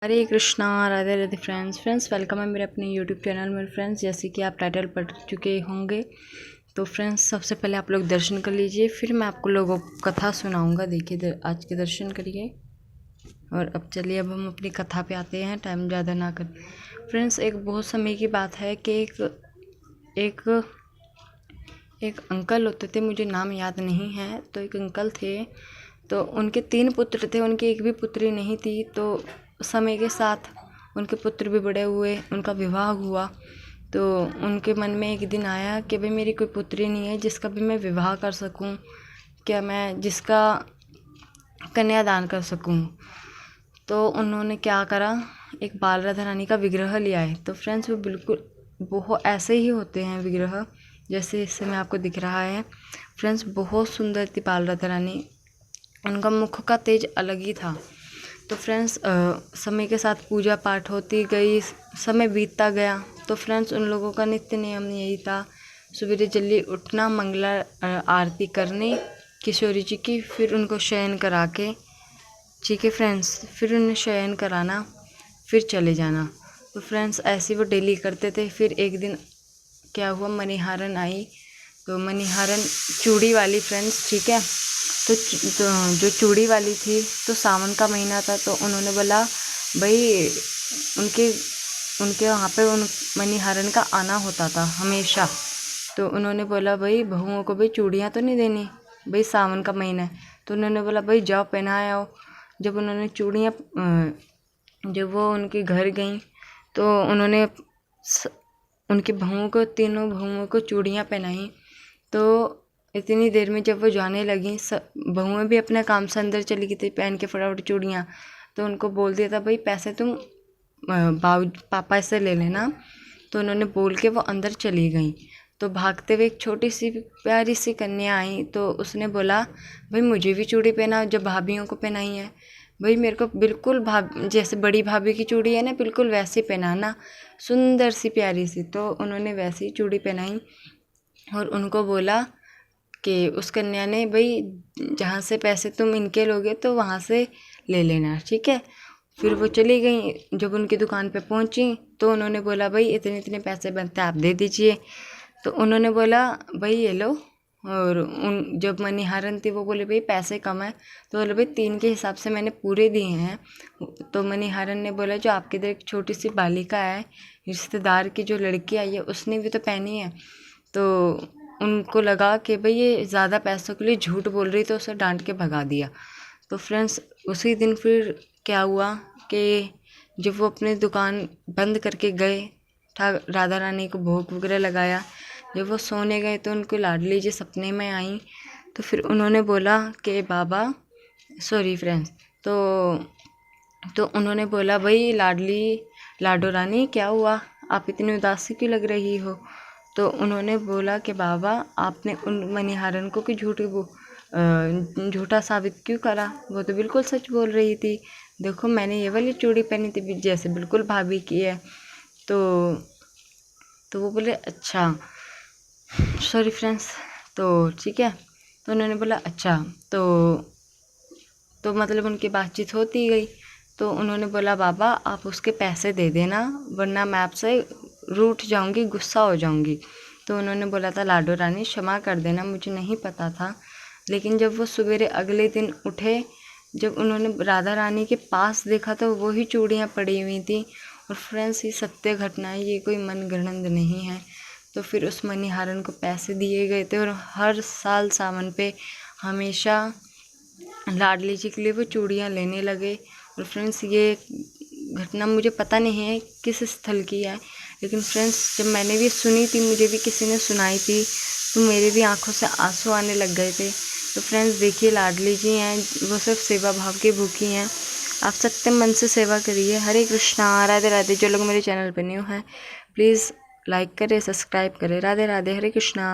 हरे Krishna, Radhe Radhe friends welcome है मेरे अपने यूट्यूब चैनल में। फ्रेंड्स, जैसे कि आप टाइटल पढ़ चुके होंगे, तो फ्रेंड्स सबसे पहले आप लोग दर्शन कर लीजिए, फिर मैं आपको लोगों को कथा सुनाऊंगा। देखिए, आज के दर्शन करिए। और अब चलिए, अब हम अपनी कथा पे आते हैं, टाइम ज़्यादा ना कर। फ्रेंड्स, एक बहुत समय की बात है कि एक अंकल होते थे, मुझे नाम याद नहीं है। तो एक अंकल थे, तो उनके 3 पुत्र थे, उनकी एक भी पुत्री नहीं थी। तो समय के साथ उनके पुत्र भी बड़े हुए, उनका विवाह हुआ। तो उनके मन में एक दिन आया कि भाई मेरी कोई पुत्री नहीं है जिसका भी मैं विवाह कर सकूं, क्या मैं जिसका कन्यादान कर सकूं। तो उन्होंने क्या करा, एक बाल राधा रानी का विग्रह लिया है। तो फ्रेंड्स, वो बिल्कुल बहुत ऐसे ही होते हैं विग्रह, जैसे इस समय आपको दिख रहा है। फ्रेंड्स, बहुत सुंदर थी बाल राधा रानी, उनका मुख का तेज अलग ही था। तो फ्रेंड्स, समय के साथ पूजा पाठ होती गई, समय बीतता गया। तो फ्रेंड्स, उन लोगों का नित्य नियम यही था, सवेरे जल्दी उठना, मंगला आरती करनी किशोरी जी की, फिर उनको शयन करा के, ठीक है फ्रेंड्स, फिर उन्हें शयन कराना, फिर चले जाना। तो फ्रेंड्स, ऐसे वो डेली करते थे। फिर एक दिन क्या हुआ, मणिहारन आई। तो मणिहारन चूड़ी वाली, फ्रेंड्स, ठीक है। तो जो चूड़ी वाली थी, तो सावन का महीना था, तो उन्होंने बोला भाई, उनके उनके वहाँ पे उन मणिहारन का आना होता था हमेशा। तो उन्होंने बोला भाई, बहुओं को भाई चूड़ियाँ तो नहीं देनी, भाई सावन का महीना है। तो उन्होंने बोला भाई जाओ पहनाए आओ। जब उन्होंने चूड़ियाँ, जब वो उनके घर गई, तो उन्होंने उनकी बहुओं को, तीनों बहुओं को चूड़ियाँ पहनाई। तो इतनी देर में जब वो जाने लगी, बहुएं भी अपने काम से अंदर चली गई थी पहन के फटाफट चूड़ियाँ। तो उनको बोल दिया था भाई पैसे तुम पापा से ले लेना। तो उन्होंने बोल के वो अंदर चली गई। तो भागते हुए एक छोटी सी प्यारी सी कन्या आई। तो उसने बोला भाई मुझे भी चूड़ी पहना, जब भाभीयों को पहनाई है, भाई मेरे को बिल्कुल जैसे बड़ी भाभी की चूड़ी है ना, बिल्कुल वैसी पहनाना, सुंदर सी प्यारी सी। तो उन्होंने वैसी चूड़ी पहनाई और उनको बोला कि उस कन्या ने, भाई जहाँ से पैसे तुम इनके लोगे तो वहाँ से ले लेना, ठीक है। फिर वो चली गई। जब उनकी दुकान पे पहुँची, तो उन्होंने बोला भाई इतने इतने पैसे बनते हैं, आप दे दीजिए। तो उन्होंने बोला भाई ये लो। और जब मणिहारन थी, वो बोले भाई पैसे कम है। तो बोले भाई 3 के हिसाब से मैंने पूरे दिए हैं। तो मणिहारन ने बोला जो आपके इधर एक छोटी सी बालिका है, रिश्तेदार की जो लड़की आई है, उसने भी तो पहनी है। तो उनको लगा कि भाई ये ज़्यादा पैसों के लिए झूठ बोल रही, तो उसे डांट के भगा दिया। तो फ्रेंड्स, उसी दिन फिर क्या हुआ कि जब वो अपनी दुकान बंद करके गए, राधा रानी को भोग वगैरह लगाया, जब वो सोने गए तो उनको लाडली जी सपने में आई। तो फिर उन्होंने बोला कि बाबा, सॉरी फ्रेंड्स, तो उन्होंने बोला भाई लाडो रानी क्या हुआ, आप इतनी उदासी क्यों लग रही हो। तो उन्होंने बोला कि बाबा आपने उन मणिहारन को कि झूठा साबित क्यों करा, वो तो बिल्कुल सच बोल रही थी। देखो मैंने ये वाली चूड़ी पहनी थी, जैसे बिल्कुल भाभी की है। तो वो बोले अच्छा, सॉरी फ्रेंड्स, तो ठीक है। तो उन्होंने बोला अच्छा। तो मतलब उनकी बातचीत होती गई। तो उन्होंने बोला बाबा आप उसके पैसे दे देना, वरना मैं आपसे रूठ जाऊंगी, गुस्सा हो जाऊंगी। तो उन्होंने बोला था लाडो रानी क्षमा कर देना, मुझे नहीं पता था। लेकिन जब वो सवेरे अगले दिन उठे, जब उन्होंने राधा रानी के पास देखा, तो वही चूड़ियाँ पड़ी हुई थी। और फ्रेंड्स, ये सत्य घटना है, ये कोई मनगढ़ंत नहीं है। तो फिर उस मणिहारन को पैसे दिए गए थे, और हर साल सावन पे हमेशा लाडली जी के लिए वो चूड़ियाँ लेने लगे। और फ्रेंड्स, ये घटना मुझे पता नहीं है किस स्थल की है, लेकिन फ्रेंड्स जब मैंने भी सुनी थी, मुझे भी किसी ने सुनाई थी, तो मेरे भी आंखों से आंसू आने लग गए थे। तो फ्रेंड्स देखिए, लाडली जी हैं, वो सिर्फ सेवा भाव की भूखी हैं। आप सत्य मन से सेवा करिए। हरे कृष्णा, राधे राधे। जो लोग मेरे चैनल पर न्यू हैं, प्लीज़ लाइक करें, सब्सक्राइब करें। राधे राधे, हरे कृष्णा।